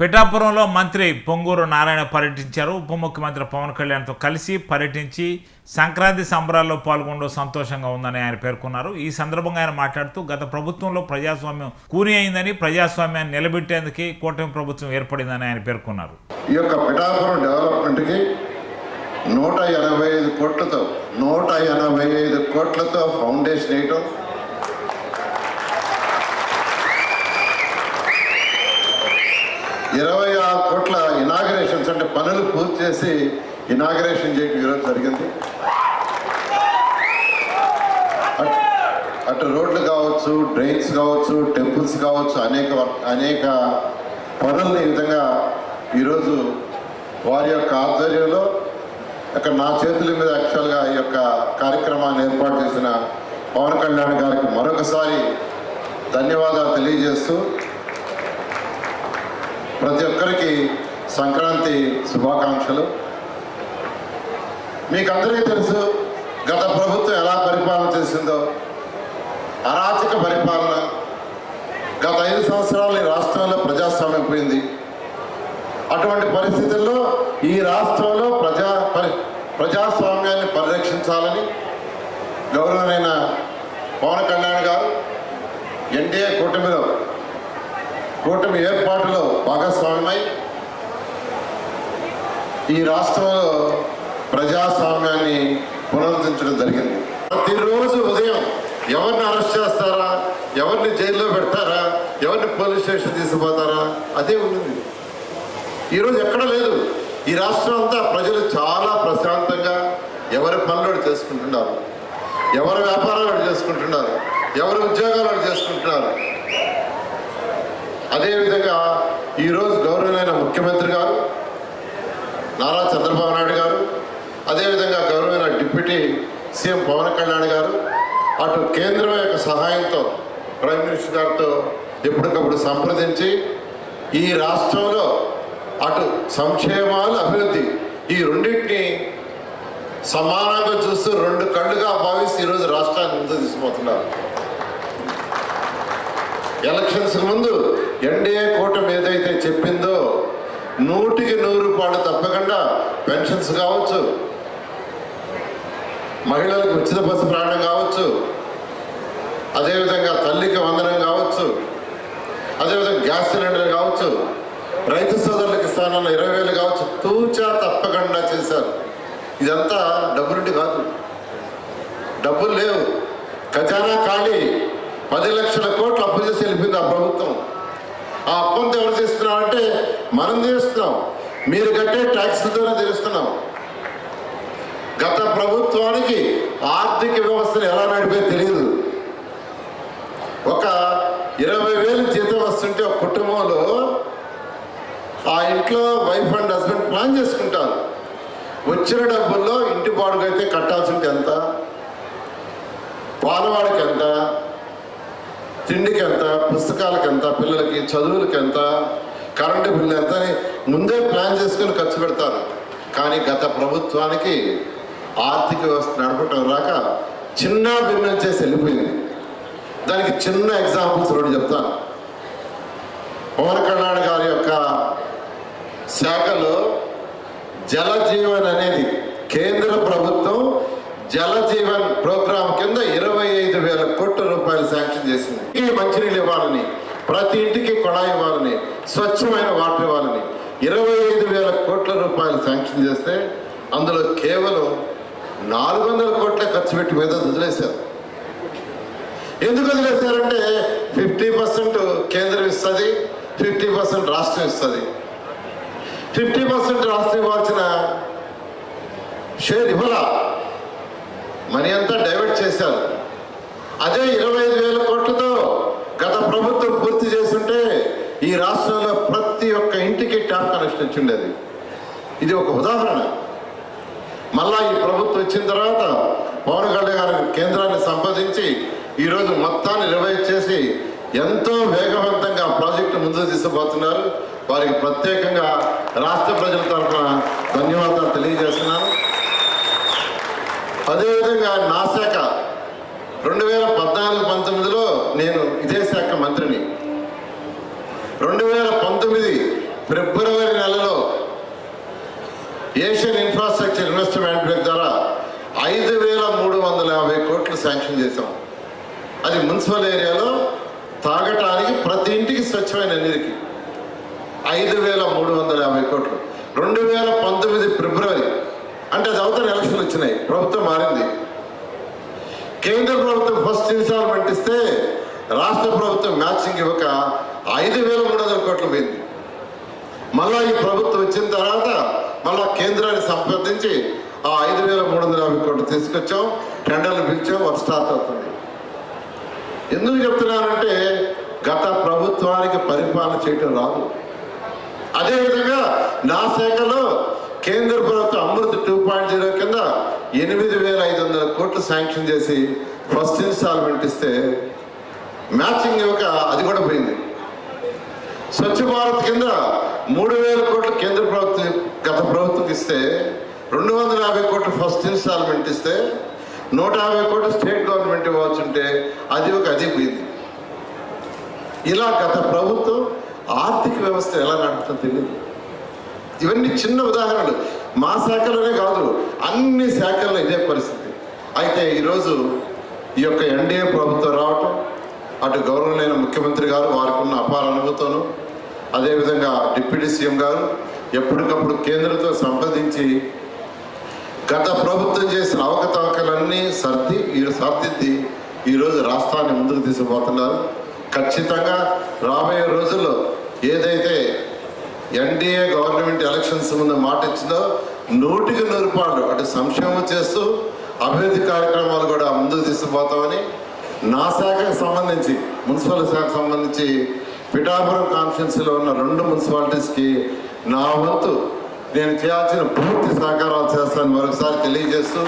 పిఠాపురంలో మంత్రి పొంగూరు నారాయణ పర్యటించారు. ఉప ముఖ్యమంత్రి పవన్ కళ్యాణ్తో కలిసి పర్యటించి సంక్రాంతి సంబరాల్లో పాల్గొనడం సంతోషంగా ఉందని ఆయన పేర్కొన్నారు. ఈ సందర్భంగా ఆయన మాట్లాడుతూ గత ప్రభుత్వంలో ప్రజాస్వామ్యం కూని అయిందని, ప్రజాస్వామ్యాన్ని నిలబెట్టేందుకే కూటమి ప్రభుత్వం ఏర్పడిందని ఆయన పేర్కొన్నారు. ఈ యొక్క పిఠాపురం డెవలప్మెంట్కి 185 కోట్లతో ఫౌండేషన్ వేయటం, 26 కోట్ల ఇనాగరేషన్స్ అంటే పనులు పూర్తి చేసి ఇనాగరేషన్ చేయడం ఈరోజు జరిగింది. అటు రోడ్లు కావచ్చు, డ్రైన్స్ కావచ్చు, టెంపుల్స్ కావచ్చు, అనేక పనులను ఈ విధంగా ఈరోజు వారి యొక్క ఆధ్వర్యంలో అక్కడ నా చేతుల మీద యాక్చువల్గా ఈ యొక్క కార్యక్రమాన్ని ఏర్పాటు చేసిన పవన్ కళ్యాణ్ గారికి మరొకసారి ధన్యవాదాలు తెలియజేస్తూ ప్రతి ఒక్కరికి సంక్రాంతి శుభాకాంక్షలు. మీకు అందరికీ తెలుసు గత ప్రభుత్వం ఎలా పరిపాలన చేసిందో, అరాచక పరిపాలన. గత 5 సంవత్సరాలు ఈ రాష్ట్రంలో ప్రజాస్వామ్యం పోయింది. అటువంటి పరిస్థితుల్లో ఈ రాష్ట్రంలో ప్రజాస్వామ్యాన్ని పరిరక్షించాలని గౌరవనీయ పవన్ కళ్యాణ్ గారు ఎన్డీఏ కూటమి ఏర్పాటులో భాగస్వామ్యమై ఈ రాష్ట్రంలో ప్రజాస్వామ్యాన్ని పునరుద్ధరించడం జరిగింది. ప్రతిరోజు ఉదయం ఎవరిని అరెస్ట్ చేస్తారా, ఎవరిని జైల్లో పెడతారా, ఎవరిని పోలీస్ స్టేషన్ తీసుకుపోతారా, అదే ఉంది. ఈరోజు ఎక్కడ లేదు. ఈ రాష్ట్రం అంతా ప్రజలు చాలా ప్రశాంతంగా ఎవరి పనులు చేసుకుంటున్నారు, ఎవరి వ్యాపారాలు చేసుకుంటున్నారు, ఎవరి ఉద్యోగాలు చేసుకుంటున్నారు. అదేవిధంగా ఈరోజు గౌరవనీయ ముఖ్యమంత్రి గారు నారా చంద్రబాబు నాయుడు గారు, అదేవిధంగా గౌరవనీయ డిప్యూటీ సీఎం పవన్ కళ్యాణ్ గారు అటు కేంద్రం యొక్క సహాయంతో ప్రైమ్ మినిస్టర్ గారితో ఎప్పటికప్పుడు సంప్రదించి ఈ రాష్ట్రంలో అటు సంక్షేమాలు, అభివృద్ధి ఈ రెండింటిని సమానంగా చూస్తూ 2 కళ్ళుగా భావిస్తూ ఈరోజు రాష్ట్రాన్ని ముందు తీసుకుపోతున్నారు. ఎలక్షన్స్ ముందు ఎన్డీఏ కూటమి ఏదైతే చెప్పిందో 100కి 100 తప్పకుండా పెన్షన్స్ కావచ్చు, మహిళలకు ఉచిత బస్సు ప్రయాణం కావచ్చు, అదేవిధంగా తల్లికి వందనం కావచ్చు, అదేవిధంగా గ్యాస్ సిలిండర్ కావచ్చు, రైతు సోదరులకు ఇస్తానన్న 20,000 కావచ్చు, తూచా తప్పకుండా చేశారు. ఇదంతా డబ్బులుండి కాదు, డబ్బులు లేవు, ఖజానా ఖాళీ. 10 లక్షల కోట్లు అప్పు చేసి వెళ్ళిపోయింది ఆ ప్రభుత్వం. ఆ అప్పుంతా ఎవరు తీస్తున్నామంటే మనం తీస్తున్నాం, మీరు కట్టే ట్యాక్స్లతోనే తీరుస్తున్నాం. గత ప్రభుత్వానికి ఆర్థిక వ్యవస్థను ఎలా నడిపే తెలియదు. ఒక 20,000 జీతం వస్తుంటే ఒక కుటుంబంలో ఆ ఇంట్లో వైఫ్ అండ్ హస్బెండ్ ప్లాన్ చేసుకుంటారు. వచ్చిన డబ్బుల్లో ఇంటి బాడుగైతే కట్టాల్సింటే ఎంత, పాలవాడికి ఎంత, తిండికి ఎంత, పుస్తకాలకి ఎంత, పిల్లలకి చదువులకి ఎంత, కరెంటు బిల్లు ఎంత అని ముందే ప్లాన్ చేసుకుని ఖర్చు పెడతారు. కానీ గత ప్రభుత్వానికి ఆర్థిక వ్యవస్థ నడపటం రాక చిన్న భిన్నం చేసి వెళ్ళిపోయింది. దానికి చిన్న ఎగ్జాంపుల్స్ 2 చెప్తాను. పవన్ కళ్యాణ్ గారి యొక్క శాఖలో జలజీవన్ అనేది కేంద్ర ప్రభుత్వం జలజీవన్ ప్రోగ్రాం కింద 25,000 కోట్ల రూపాయలు శాంక్షన్ చేసింది. ఈ మంచినీళ్ళు ఇవ్వాలని, ప్రతి ఇంటికి కొడాయి ఇవ్వాలని, స్వచ్ఛమైన వాటర్ ఇవ్వాలని 25,000 కోట్ల రూపాయలు శాంక్షన్ చేస్తే అందులో కేవలం 400 కోట్ల ఖర్చు పెట్టి మీద వదిలేశారు. ఎందుకు వదిలేశారంటే 50% కేంద్రం ఇస్తుంది, 50% రాష్ట్రం ఇస్తుంది. 50% రాష్ట్రం ఇవ్వాల్సిన షేర్ ఇవ్వాలా, మనీ అంతా డైవర్ట్ చేశారు. అదే 25,000 కోట్లతో గత ప్రభుత్వం పూర్తి చేస్తుంటే ఈ రాష్ట్రంలో ప్రతి ఒక్క ఇంటికి ట్యాప్ కనెక్షన్ వచ్చిండేది. ఇది ఒక ఉదాహరణ. మళ్ళా ఈ ప్రభుత్వం వచ్చిన తర్వాత పవన్ కళ్యాణ్ గారు కేంద్రాన్ని సంపాదించి ఈరోజు మొత్తాన్ని రివైజ్ చేసి ఎంతో వేగవంతంగా ప్రాజెక్టు ముందుకు తీసుకుపోతున్నారు. వారికి ప్రత్యేకంగా రాష్ట్ర ప్రజల తరఫున ధన్యవాదాలు తెలియజేస్తున్నాను. అదేవిధంగా నా శాఖ 2014-19లో నేను ఇదే శాఖ మంత్రిని. 2019 ఫిబ్రవరి నెలలో ఏషియన్ ఇన్ఫ్రాస్ట్రక్చర్ ఇన్వెస్ట్మెంట్ బ్యాంక్ ద్వారా 5,350 కోట్లు శాంక్షన్ చేశాం. అది మున్సిపల్ ఏరియాలో తాగటానికి ప్రతి ఇంటికి స్వచ్ఛమైన నీరుకి 5,350 కోట్లు. 2019 ఫిబ్రవరి అంటే అది అవతల ఎలక్షన్లు వచ్చినాయి, ప్రభుత్వం మారింది. కేంద్ర ప్రభుత్వం ఫస్ట్ ఇన్స్టాల్మెంట్ ఇస్తే రాష్ట్ర ప్రభుత్వం మ్యాచింగ్ ఇవ్వక 5,300 కోట్లు పోయింది. మళ్ళా ఈ ప్రభుత్వం వచ్చిన తర్వాత మళ్ళా కేంద్రాన్ని సంప్రదించి ఆ 5,350 కోట్లు తీసుకొచ్చాం, టెండర్లు పిలిచాం, వర్క్ స్టార్ట్ అవుతుంది. ఎందుకు చెప్తున్నానంటే గత ప్రభుత్వానికి పరిపాలన చేయటం రాదు. అదేవిధంగా నా శాఖలో కేంద్ర ప్రభుత్వం అమృత్ 2.0 కింద 8,500 కోట్లు శాంక్షన్ చేసి ఫస్ట్ ఇన్స్టాల్మెంట్ ఇస్తే మ్యాచింగ్ ఇవ్వక అది కూడా పోయింది. స్వచ్ఛ భారత్ కింద 3,000 కోట్లు కేంద్ర ప్రభుత్వం గత ప్రభుత్వం ఇస్తే 250 కోట్లు ఫస్ట్ ఇన్స్టాల్మెంట్ ఇస్తే 150 కోట్లు స్టేట్ గవర్నమెంట్ ఇవ్వాల్సి ఉంటే అది పోయింది. ఇలా గత ప్రభుత్వం ఆర్థిక వ్యవస్థ ఎలా నడుపుతుందో తెలియదు. ఇవన్నీ చిన్న ఉదాహరణలు. మా శాఖలోనే కాదు, అన్ని శాఖల్లో ఇదే పరిస్థితి. అయితే ఈరోజు ఈ యొక్క ఎన్డీఏ ప్రభుత్వం రావటం, అటు గౌరవనీయ ముఖ్యమంత్రి గారు వారికి ఉన్న అపార అనుభూతోను, అదేవిధంగా డిప్యూటీ సీఎం గారు ఎప్పటికప్పుడు కేంద్రంతో సంప్రదించి గత ప్రభుత్వం చేసిన అవకతవకలన్నీ సర్దిద్ది ఈరోజు రాష్ట్రాన్ని ముందుకు తీసుకుపోతున్నారు. ఖచ్చితంగా రాబోయే రోజుల్లో ఏదైతే ఎన్డీఏ గవర్నమెంట్ ఎలక్షన్స్ ముందు మాట ఇచ్చిందో 100% అటు సంక్షేమం చేస్తూ అభివృద్ధి కార్యక్రమాలు కూడా ముందుకు తీసుకుపోతామని నా శాఖకు సంబంధించి మున్సిపల్ శాఖకు సంబంధించి పిఠాపురం కాన్స్టిట్యున్సీలో ఉన్న 2 మున్సిపాలిటీస్కి నా వంతు నేను చేయాల్సిన పూర్తి సహకారాలు చేస్తానని మరొకసారి తెలియజేస్తూ